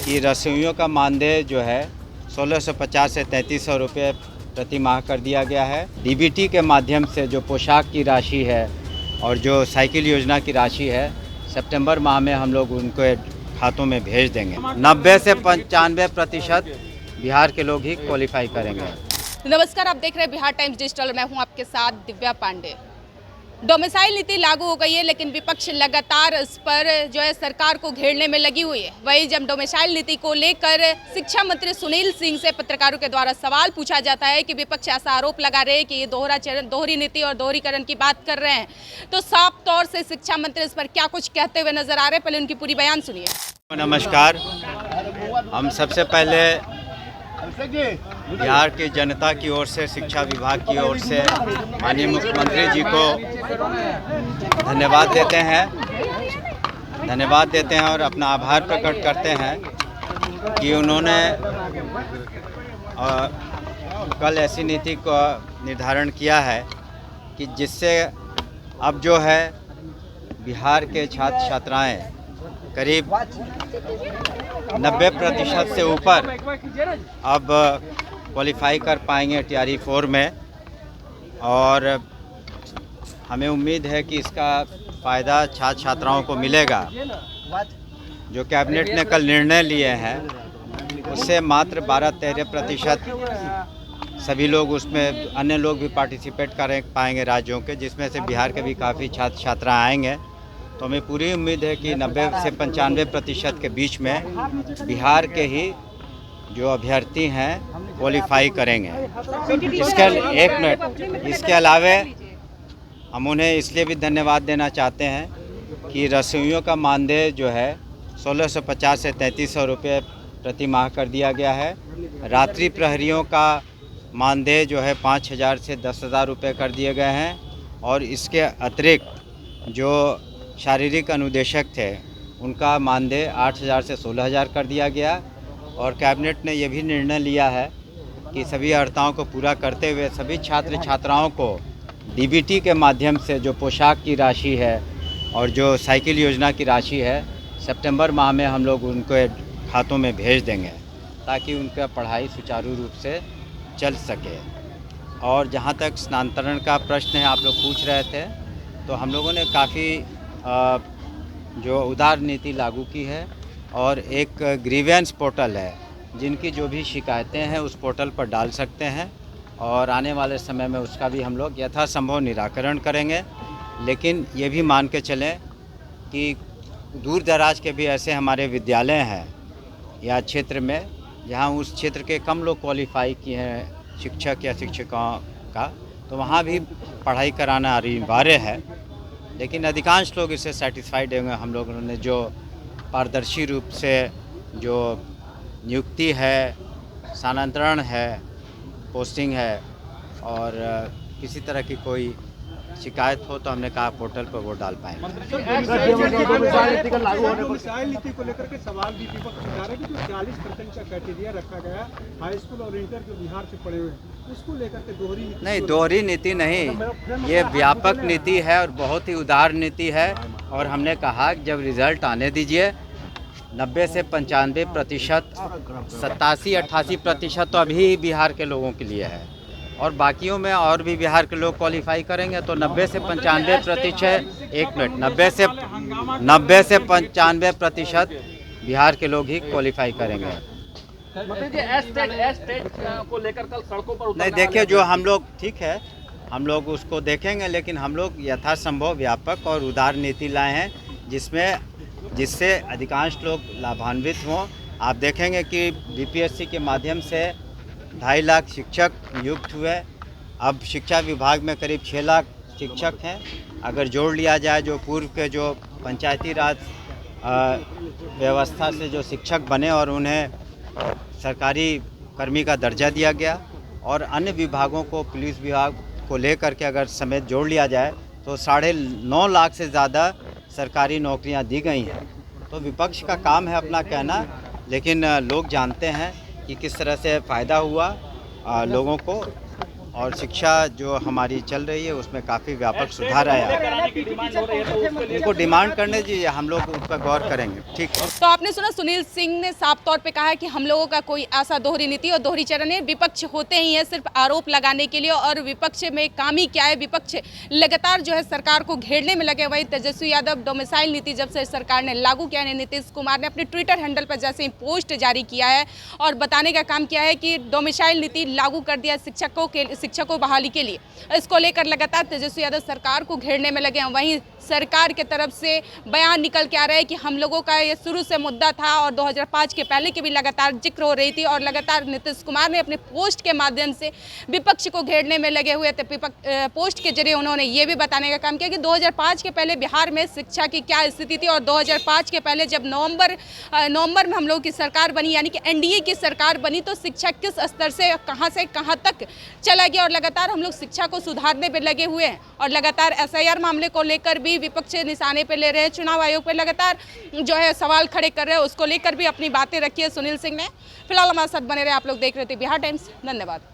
कि रसोइयों का मानदेय जो है 1650 से 3300 रुपये प्रति माह कर दिया गया है। डीबीटी के माध्यम से जो पोशाक की राशि है और जो साइकिल योजना की राशि है सितंबर माह में हम लोग उनको खातों में भेज देंगे। 90 से 95% बिहार के लोग ही क्वालिफाई करेंगे। नमस्कार, आप देख रहे हैं बिहार टाइम्स डिजिटल। मैं हूं आपके साथ दिव्या पांडे। डोमिसाइल नीति लागू हो गई है, लेकिन विपक्ष लगातार इस पर जो है सरकार को घेरने में लगी हुई है। वहीं जब डोमिसाइल नीति को लेकर शिक्षा मंत्री सुनील सिंह से पत्रकारों के द्वारा सवाल पूछा जाता है कि विपक्ष ऐसा आरोप लगा रहे हैं कि ये दोहरी नीति और दोहरीकरण की बात कर रहे हैं, तो साफ तौर से शिक्षा मंत्री इस पर क्या कुछ कहते हुए नजर आ रहे हैं। पहले उनकी पूरी बयान सुनिए। नमस्कार, हम सबसे पहले बिहार की जनता की ओर से, शिक्षा विभाग की ओर से माननीय मुख्यमंत्री जी को धन्यवाद देते हैं और अपना आभार प्रकट करते हैं कि उन्होंने कल ऐसी नीति को निर्धारण किया है कि जिससे अब जो है बिहार के छात्र छात्राएं करीब 90% से ऊपर अब क्वालिफाई कर पाएंगे TRE 4 में, और हमें उम्मीद है कि इसका फ़ायदा छात्र छात्राओं को मिलेगा। जो कैबिनेट ने कल निर्णय लिए हैं उससे मात्र 12-13% सभी लोग उसमें, अन्य लोग भी पार्टिसिपेट कर पाएंगे राज्यों के, जिसमें से बिहार के भी काफ़ी छात्र छात्रा आएंगे। तो हमें पूरी उम्मीद है कि 90 से 95% के बीच में बिहार के ही जो अभ्यर्थी हैं क्वालिफाई करेंगे। इसके अलावा हम उन्हें इसलिए भी धन्यवाद देना चाहते हैं कि रसोइयों का मानदेय जो है 1650 से 3300 रुपये प्रति माह कर दिया गया है। रात्रि प्रहरियों का मानदेय जो है 5000 से 10,000 रुपये कर दिए गए हैं, और इसके अतिरिक्त जो शारीरिक अनुदेशक थे उनका मानदेय 8000 से 16000 कर दिया गया। और कैबिनेट ने यह भी निर्णय लिया है कि सभी अर्हताओं को पूरा करते हुए सभी छात्र छात्राओं को डीबीटी के माध्यम से जो पोशाक की राशि है और जो साइकिल योजना की राशि है सितंबर माह में हम लोग उनको खातों में भेज देंगे, ताकि उनका पढ़ाई सुचारू रूप से चल सके। और जहाँ तक स्थानांतरण का प्रश्न है, आप लोग पूछ रहे थे, तो हम लोगों ने काफ़ी जो उदार नीति लागू की है, और एक ग्रीवेंस पोर्टल है, जिनकी जो भी शिकायतें हैं उस पोर्टल पर डाल सकते हैं, और आने वाले समय में उसका भी हम लोग यथासंभव निराकरण करेंगे। लेकिन ये भी मान के चलें कि दूर दराज के भी ऐसे हमारे विद्यालय हैं या क्षेत्र में जहाँ उस क्षेत्र के कम लोग क्वालिफाई किए हैं शिक्षक या शिक्षिकाओं का, तो वहाँ भी पढ़ाई कराना अनिवार्य है। लेकिन अधिकांश लोग इससे सेटिस्फाइड होंगे। हम लोगों ने जो पारदर्शी रूप से जो नियुक्ति है, स्थानांतरण है, पोस्टिंग है, और किसी तरह की कोई शिकायत हो तो हमने कहा पोर्टल पर वो डाल पाएंगे। डोमिसाइल नीति को लेकर के सवाल भी विपक्ष उठा रहे हैं कि जो 40% का क्राइटेरिया रखा गया हाई स्कूल और इंटर जो बिहार से पढ़े हुए हैं, उसको लेकर के दोहरी नीति नहीं, दोहरी नीति नहीं, ये व्यापक नीति है और बहुत ही उदार नीति है। और हमने कहा कि जब रिजल्ट आने दीजिए, 90 से 95%, 87-88% तो अभी बिहार के लोगों के लिए है, और बाकियों में और भी बिहार के लोग क्वालिफाई करेंगे। तो 90 से 95%, 90 से 95% बिहार के लोग ही क्वालिफाई करेंगे। को लेकर कल सड़कों पर नहीं, देखिए, जो हम लोग, ठीक है, हम लोग उसको देखेंगे, लेकिन हम लोग यथासंभव व्यापक और उदार नीति लाए हैं जिससे अधिकांश लोग लाभान्वित हों। आप देखेंगे कि BPSC के माध्यम से 2.5 लाख शिक्षक नियुक्त हुए। अब शिक्षा विभाग में करीब 6 लाख शिक्षक हैं। अगर जोड़ लिया जाए जो पूर्व के जो पंचायती राज व्यवस्था से जो शिक्षक बने और उन्हें सरकारी कर्मी का दर्जा दिया गया, और अन्य विभागों को, पुलिस विभाग को लेकर के अगर समेत जोड़ लिया जाए तो 9.5 लाख से ज़्यादा सरकारी नौकरियां दी गई हैं। तो विपक्ष का काम है अपना कहना, लेकिन लोग जानते हैं कि किस तरह से फ़ायदा हुआ लोगों को, और शिक्षा जो हमारी चल रही है उसमें काफ़ी व्यापक सुधार आया है। कराने की डिमांड हो रही है तो उसके लिए उनको डिमांड करने दीजिए, हम लोग उस पर गौर करेंगे। ठीक है। तो आपने सुना सुनील सिंह ने साफ तौर पे कहा है कि हम लोगों का कोई ऐसा दोहरी नीति और दोहरी चरण है, विपक्ष होते ही है सिर्फ आरोप लगाने के लिए, और विपक्ष में काम ही क्या है, विपक्ष लगातार जो है सरकार को घेरने में लगे। वही तेजस्वी यादव डोमिसाइल नीति जब से सरकार ने लागू किया है, नीतीश कुमार ने अपने ट्विटर हैंडल पर जैसे ही पोस्ट जारी किया है और बताने का काम किया है कि डोमिसाइल नीति लागू कर दिया शिक्षकों बहाली के लिए। इसको लेकर लगातार तेजस्वी यादव सरकार को घेरने में लगे हैं। वहीं सरकार के तरफ से बयान निकल के आ रहा है कि हम लोगों का ये शुरू से मुद्दा था और 2005 के पहले की भी लगातार जिक्र हो रही थी, और लगातार नीतीश कुमार ने अपने पोस्ट के माध्यम से विपक्ष को घेरने में लगे हुए थे। पोस्ट के जरिए उन्होंने ये भी बताने का काम किया कि 2005 के पहले बिहार में शिक्षा की क्या स्थिति थी, और 2005 के पहले जब नवंबर में हम लोग की सरकार बनी, यानी कि एनडीए की सरकार बनी, तो शिक्षा किस स्तर से कहाँ तक चला गया, और लगातार हम लोग शिक्षा को सुधारने पर लगे हुए हैं। और लगातार एसआईआर मामले को लेकर भी विपक्ष निशाने पे ले रहे हैं, चुनाव आयोग पे लगातार जो है सवाल खड़े कर रहे हैं, उसको लेकर भी अपनी बातें रखी है सुनील सिंह ने। फिलहाल हमारे साथ बने रहे, आप लोग देख रहे थे बिहार टाइम्स। धन्यवाद।